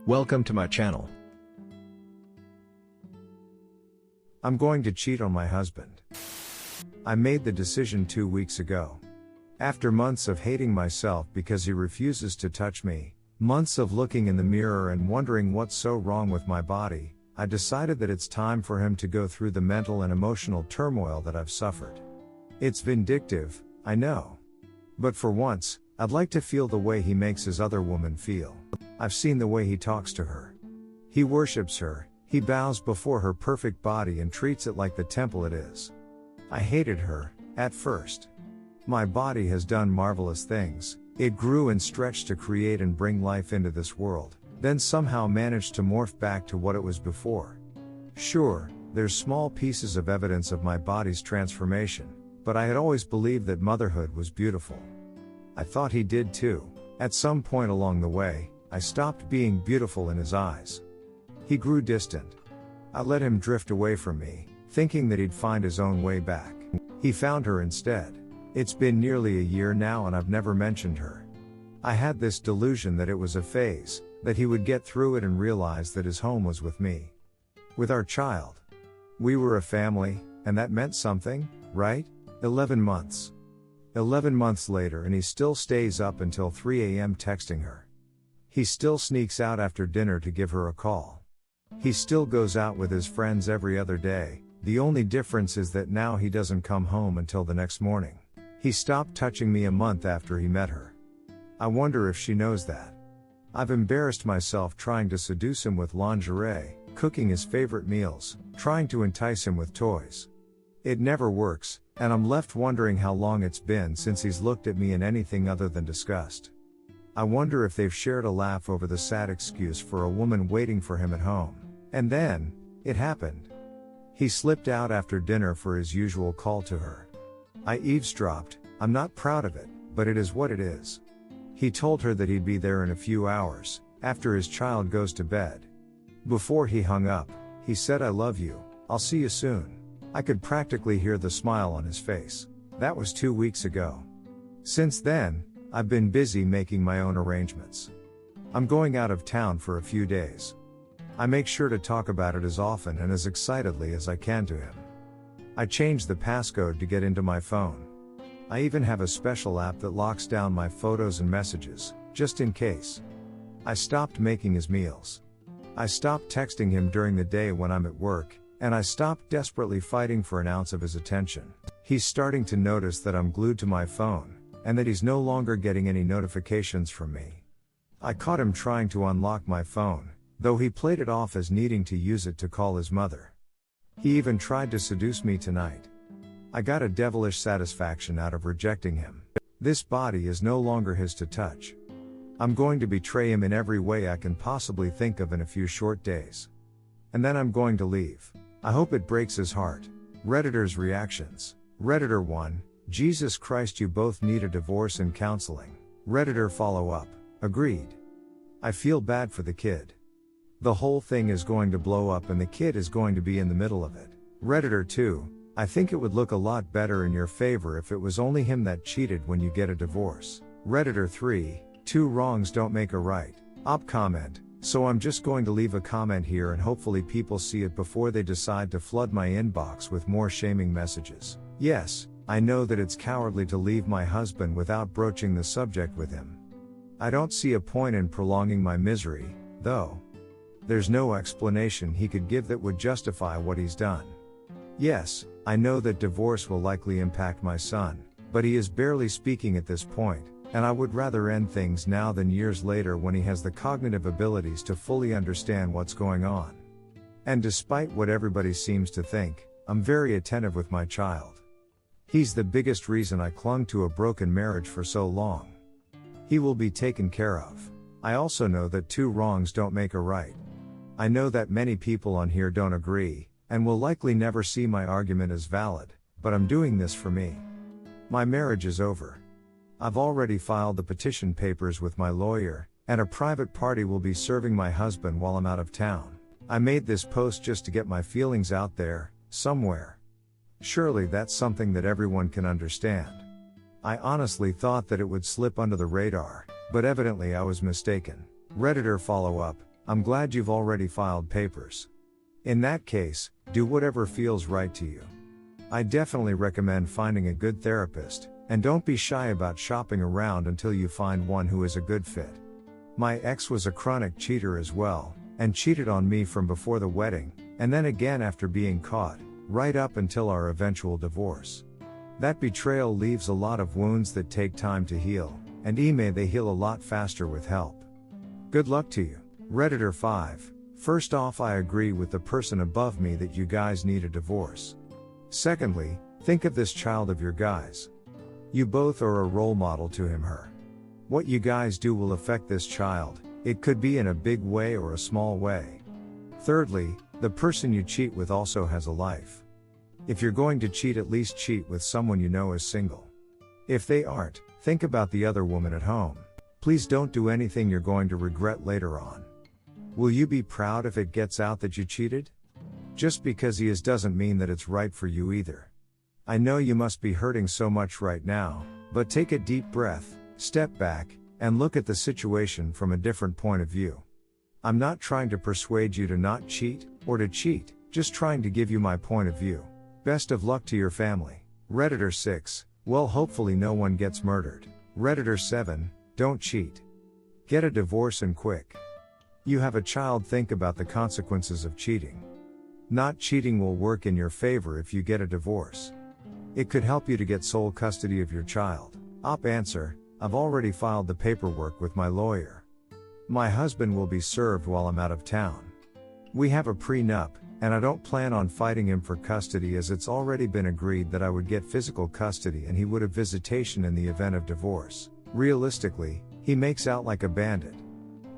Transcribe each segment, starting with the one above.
Welcome to my channel. I'm going to cheat on my husband. I made the decision 2 weeks ago. After months of hating myself because he refuses to touch me, months of looking in the mirror and wondering what's so wrong with my body, I decided that it's time for him to go through the mental and emotional turmoil that I've suffered. It's vindictive, I know. But for once, I'd like to feel the way he makes his other woman feel. I've seen the way he talks to her. He worships her, he bows before her perfect body and treats it like the temple it is. I hated her, at first. My body has done marvelous things, it grew and stretched to create and bring life into this world, then somehow managed to morph back to what it was before. Sure, there's small pieces of evidence of my body's transformation, but I had always believed that motherhood was beautiful. I thought he did too. At some point along the way, I stopped being beautiful in his eyes. He grew distant. I let him drift away from me, thinking that he'd find his own way back. He found her instead. It's been nearly a year now and I've never mentioned her. I had this delusion that it was a phase, that he would get through it and realize that his home was with me. With our child. We were a family, and that meant something, right? 11 months. 11 months later and he still stays up until 3 a.m. texting her. He still sneaks out after dinner to give her a call. He still goes out with his friends every other day, the only difference is that now he doesn't come home until the next morning. He stopped touching me a month after he met her. I wonder if she knows that. I've embarrassed myself trying to seduce him with lingerie, cooking his favorite meals, trying to entice him with toys. It never works, and I'm left wondering how long it's been since he's looked at me in anything other than disgust. I wonder if they've shared a laugh over the sad excuse for a woman waiting for him at home. And then, it happened. He slipped out after dinner for his usual call to her. I eavesdropped, I'm not proud of it, but it is what it is. He told her that he'd be there in a few hours, after his child goes to bed. Before he hung up, he said, "I love you, I'll see you soon." I could practically hear the smile on his face. That was 2 weeks ago. Since then, I've been busy making my own arrangements. I'm going out of town for a few days. I make sure to talk about it as often and as excitedly as I can to him. I changed the passcode to get into my phone. I even have a special app that locks down my photos and messages, just in case. I stopped making his meals. I stopped texting him during the day when I'm at work, and I stopped desperately fighting for an ounce of his attention. He's starting to notice that I'm glued to my phone, and that he's no longer getting any notifications from me. I caught him trying to unlock my phone, though he played it off as needing to use it to call his mother. He even tried to seduce me tonight. I got a devilish satisfaction out of rejecting him. This body is no longer his to touch. I'm going to betray him in every way I can possibly think of in a few short days. And then I'm going to leave. I hope it breaks his heart. Redditors' reactions. Redditor 1, Jesus Christ, you both need a divorce and counseling. Redditor follow-up, agreed. I feel bad for the kid. The whole thing is going to blow up and the kid is going to be in the middle of it. Redditor 2, I think it would look a lot better in your favor if it was only him that cheated when you get a divorce. Redditor 3, 2 wrongs don't make a right. Op comment, so I'm just going to leave a comment here and hopefully people see it before they decide to flood my inbox with more shaming messages. Yes, I know that it's cowardly to leave my husband without broaching the subject with him. I don't see a point in prolonging my misery, though. There's no explanation he could give that would justify what he's done. Yes, I know that divorce will likely impact my son, but he is barely speaking at this point, and I would rather end things now than years later when he has the cognitive abilities to fully understand what's going on. And despite what everybody seems to think, I'm very attentive with my child. He's the biggest reason I clung to a broken marriage for so long. He will be taken care of. I also know that 2 wrongs don't make a right. I know that many people on here don't agree, and will likely never see my argument as valid, but I'm doing this for me. My marriage is over. I've already filed the petition papers with my lawyer, and a private party will be serving my husband while I'm out of town. I made this post just to get my feelings out there, somewhere. Surely that's something that everyone can understand. I honestly thought that it would slip under the radar, but evidently I was mistaken. Redditor follow-up, I'm glad you've already filed papers. In that case, do whatever feels right to you. I definitely recommend finding a good therapist, and don't be shy about shopping around until you find one who is a good fit. My ex was a chronic cheater as well, and cheated on me from before the wedding, and then again after being caught, right up until our eventual divorce. That betrayal leaves a lot of wounds that take time to heal, and may they heal a lot faster with help. Good luck to you. Redditor 5. First off, I agree with the person above me that you guys need a divorce. Secondly, think of this child of your guys. You both are a role model to him/her. What you guys do will affect this child, it could be in a big way or a small way. Thirdly, the person you cheat with also has a life. If you're going to cheat, at least cheat with someone you know is single. If they aren't, think about the other woman at home. Please don't do anything you're going to regret later on. Will you be proud if it gets out that you cheated? Just because he is doesn't mean that it's right for you either. I know you must be hurting so much right now, but take a deep breath, step back, and look at the situation from a different point of view. I'm not trying to persuade you to not cheat, or to cheat, just trying to give you my point of view. Best of luck to your family. Redditor 6, well, hopefully no one gets murdered. Redditor 7, don't cheat. Get a divorce and quick. You have a child, think about the consequences of cheating. Not cheating will work in your favor if you get a divorce. It could help you to get sole custody of your child. Op answer, I've already filed the paperwork with my lawyer. My husband will be served while I'm out of town. We have a prenup, and I don't plan on fighting him for custody, as it's already been agreed that I would get physical custody and he would have visitation in the event of divorce. Realistically, he makes out like a bandit.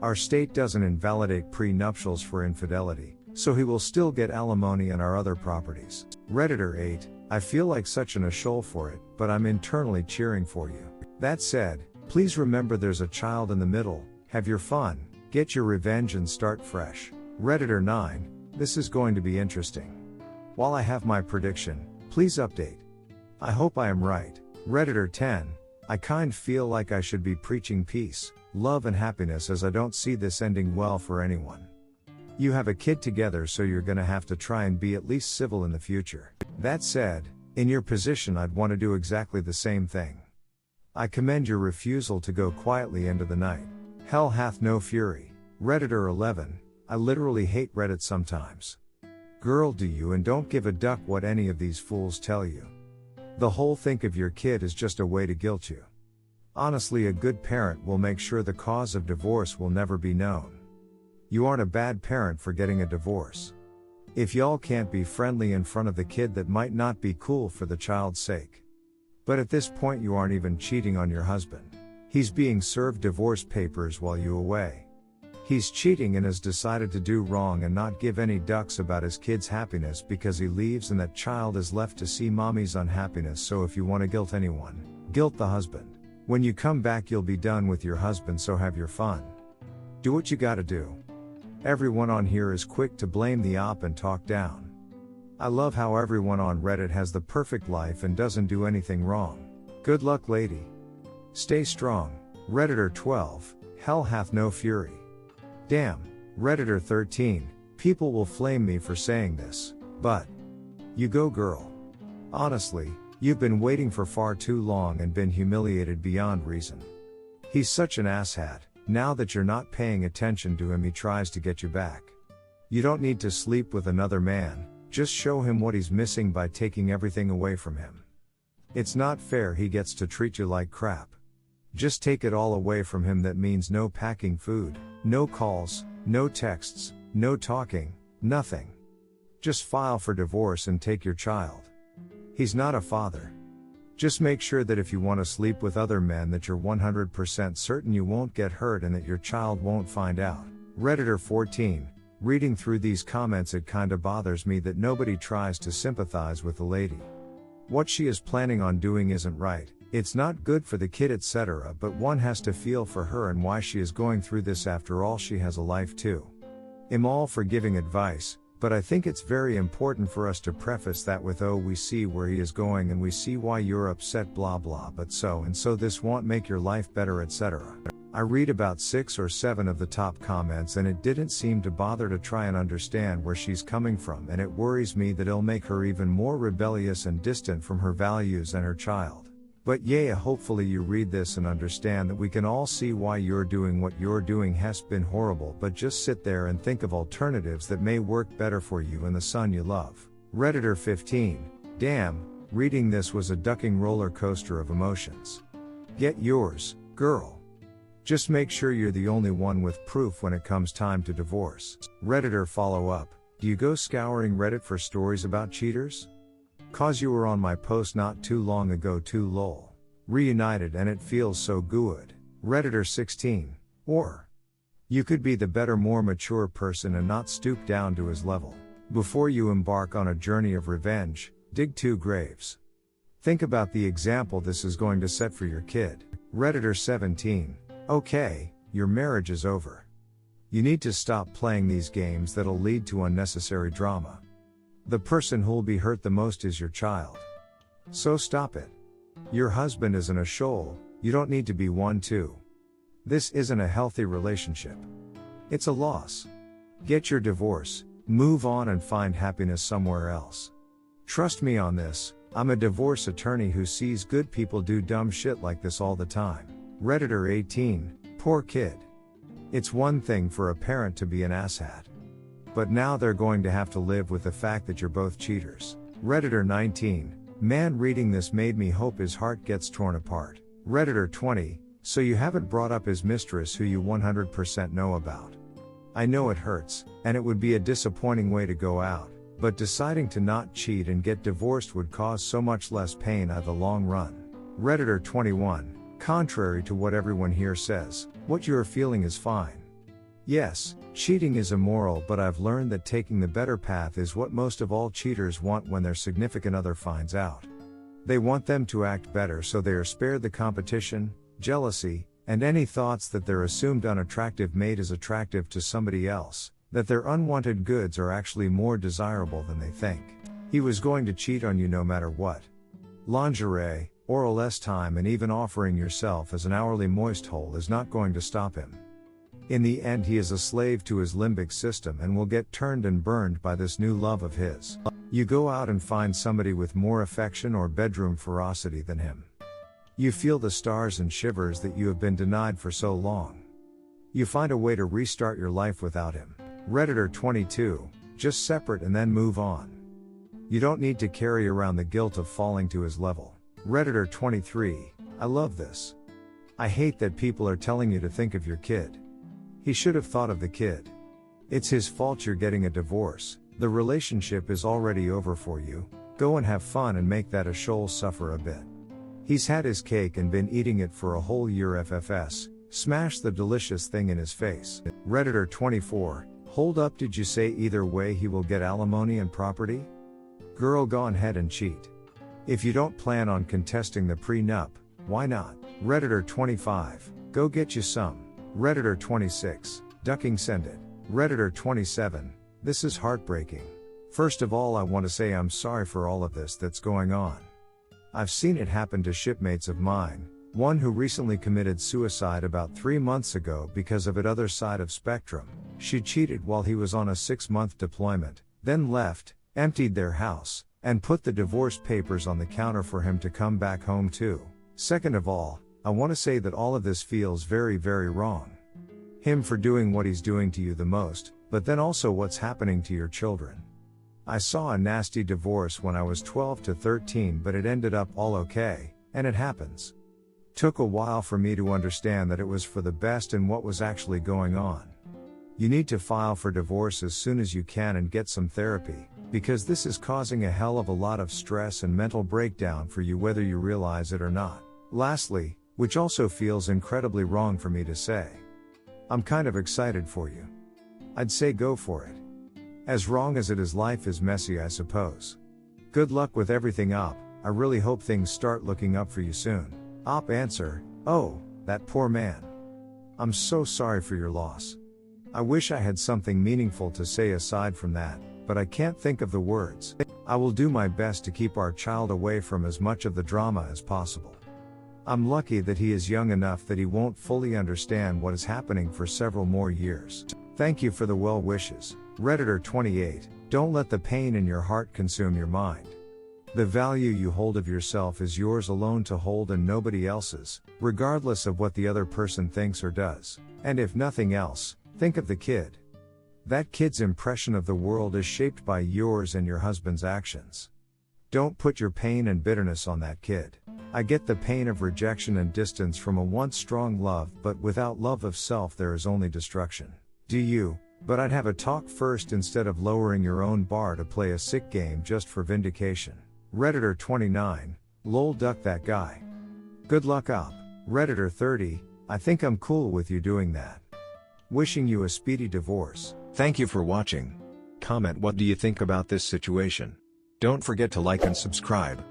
Our state doesn't invalidate prenuptials for infidelity, so he will still get alimony and our other properties. Redditor 8, I feel like such an a-shole for it, but I'm internally cheering for you. That said, please remember there's a child in the middle, have your fun, get your revenge and start fresh. Redditor 9, this is going to be interesting. While I have my prediction, please update. I hope I am right. Redditor 10, I kind feel like I should be preaching peace, love and happiness, as I don't see this ending well for anyone. You have a kid together, so you're gonna have to try and be at least civil in the future. That said, in your position I'd want to do exactly the same thing. I commend your refusal to go quietly into the night. Hell hath no fury. Redditor 11, I literally hate Reddit sometimes. Girl, do you, and don't give a duck what any of these fools tell you. The whole think of your kid is just a way to guilt you. Honestly, a good parent will make sure the cause of divorce will never be known. You aren't a bad parent for getting a divorce. If y'all can't be friendly in front of the kid, that might not be cool for the child's sake. But at this point you aren't even cheating on your husband. He's being served divorce papers while you away. He's cheating and has decided to do wrong and not give any ducks about his kid's happiness because he leaves, and that child is left to see mommy's unhappiness. So if you want to guilt anyone, guilt the husband. When you come back you'll be done with your husband, so have your fun. Do what you gotta do. Everyone on here is quick to blame the op and talk down. I love how everyone on Reddit has the perfect life and doesn't do anything wrong. Good luck, lady. Stay strong. Redditor 12, hell hath no fury. Damn. Redditor 13, people will flame me for saying this, but you go, girl. Honestly, you've been waiting for far too long and been humiliated beyond reason. He's such an asshat. Now that you're not paying attention to him, he tries to get you back. You don't need to sleep with another man, just show him what he's missing by taking everything away from him. It's not fair he gets to treat you like crap. Just take it all away from him. That means no packing food, no calls, no texts, no talking, nothing. Just file for divorce and take your child. He's not a father. Just make sure that if you want to sleep with other men, that you're 100% certain you won't get hurt and that your child won't find out. Redditor 14, reading through these comments it kinda bothers me that nobody tries to sympathize with the lady. What she is planning on doing isn't right, it's not good for the kid, etc., but one has to feel for her and why she is going through this. After all, she has a life too. I'm all for giving advice, but I think it's very important for us to preface that with, oh, we see where he is going and we see why you're upset, blah blah, but so and so this won't make your life better, etc. I read about 6 or 7 of the top comments and it didn't seem to bother to try and understand where she's coming from, and it worries me that it'll make her even more rebellious and distant from her values and her child. But yeah, hopefully you read this and understand that we can all see why you're doing what you're doing has been horrible, but just sit there and think of alternatives that may work better for you and the son you love. Redditor 15. Damn, reading this was a ducking roller coaster of emotions. Get yours, girl. Just make sure you're the only one with proof when it comes time to divorce. Redditor follow up. Do you go scouring Reddit for stories about cheaters? Cause you were on my post not too long ago too lol. Reunited and it feels so good. Redditor 16. Or you could be the better, more mature person and not stoop down to his level. Before you embark on a journey of revenge, dig 2 graves. Think about the example this is going to set for your kid. Redditor 17. Okay, your marriage is over. You need to stop playing these games that'll lead to unnecessary drama. The person who'll be hurt the most is your child. So stop it. Your husband isn't a shoal, you don't need to be one too. This isn't a healthy relationship. It's a loss. Get your divorce, move on and find happiness somewhere else. Trust me on this, I'm a divorce attorney who sees good people do dumb shit like this all the time. Redditor 18. Poor kid. It's one thing for a parent to be an asshat. But now they're going to have to live with the fact that you're both cheaters. Redditor 19. Man, reading this made me hope his heart gets torn apart. Redditor 20. So you haven't brought up his mistress who you 100% know about. I know it hurts, and it would be a disappointing way to go out, but deciding to not cheat and get divorced would cause so much less pain in the long run. Redditor 21. Contrary to what everyone here says, what you are feeling is fine. Yes, cheating is immoral, but I've learned that taking the better path is what most of all cheaters want when their significant other finds out. They want them to act better so they are spared the competition, jealousy, and any thoughts that their assumed unattractive mate is attractive to somebody else, that their unwanted goods are actually more desirable than they think. He was going to cheat on you no matter what. Lingerie, oral time, and even offering yourself as an hourly moist hole is not going to stop him. In the end, he is a slave to his limbic system and will get turned and burned by this new love of his. You go out and find somebody with more affection or bedroom ferocity than him. You feel the stars and shivers that you have been denied for so long. You find a way to restart your life without him. Redditor 22. Just separate and then move on. You don't need to carry around the guilt of falling to his level. Redditor 23. I love this. I hate that people are telling you to think of your kid. He should have thought of the kid. It's his fault you're getting a divorce. The relationship is already over for you. Go and have fun and make that a shoal suffer a bit. He's had his cake and been eating it for a whole year. FFS. Smash the delicious thing in his face. Redditor 24. Hold up, did you say either way he will get alimony and property? Girl, go ahead and cheat. If you don't plan on contesting the prenup, why not? Redditor 25. Go get you some. Redditor 26. Ducking, send it. Redditor 27. This is heartbreaking. First of all, I want to say I'm sorry for all of this that's going on. I've seen it happen to shipmates of mine, one who recently committed suicide about 3 months ago because of it. Other side of spectrum, she cheated while he was on a 6-month deployment, then left, emptied their house, and put the divorce papers on the counter for him to come back home to. Second of all, I want to say that all of this feels very, very wrong. Him for doing what he's doing to you the most, but then also what's happening to your children. I saw a nasty divorce when I was 12 to 13, but it ended up all okay, and it happens. Took a while for me to understand that it was for the best and what was actually going on. You need to file for divorce as soon as you can and get some therapy, because this is causing a hell of a lot of stress and mental breakdown for you whether you realize it or not. Lastly, which also feels incredibly wrong for me to say, I'm kind of excited for you. I'd say go for it. As wrong as it is, life is messy, I suppose. Good luck with everything, Op. I really hope things start looking up for you soon. Op answer, oh, that poor man. I'm so sorry for your loss. I wish I had something meaningful to say aside from that, but I can't think of the words. I will do my best to keep our child away from as much of the drama as possible. I'm lucky that he is young enough that he won't fully understand what is happening for several more years. Thank you for the well wishes. Redditor 28, don't let the pain in your heart consume your mind. The value you hold of yourself is yours alone to hold and nobody else's, regardless of what the other person thinks or does. And if nothing else, think of the kid. That kid's impression of the world is shaped by yours and your husband's actions. Don't put your pain and bitterness on that kid. I get the pain of rejection and distance from a once strong love, but without love of self there is only destruction. Do you? But I'd have a talk first instead of lowering your own bar to play a sick game just for vindication. Redditor 29, lol duck that guy. Good luck up. Redditor 30, I think I'm cool with you doing that. Wishing you a speedy divorce. Thank you for watching. Comment what do you think about this situation. Don't forget to like and subscribe.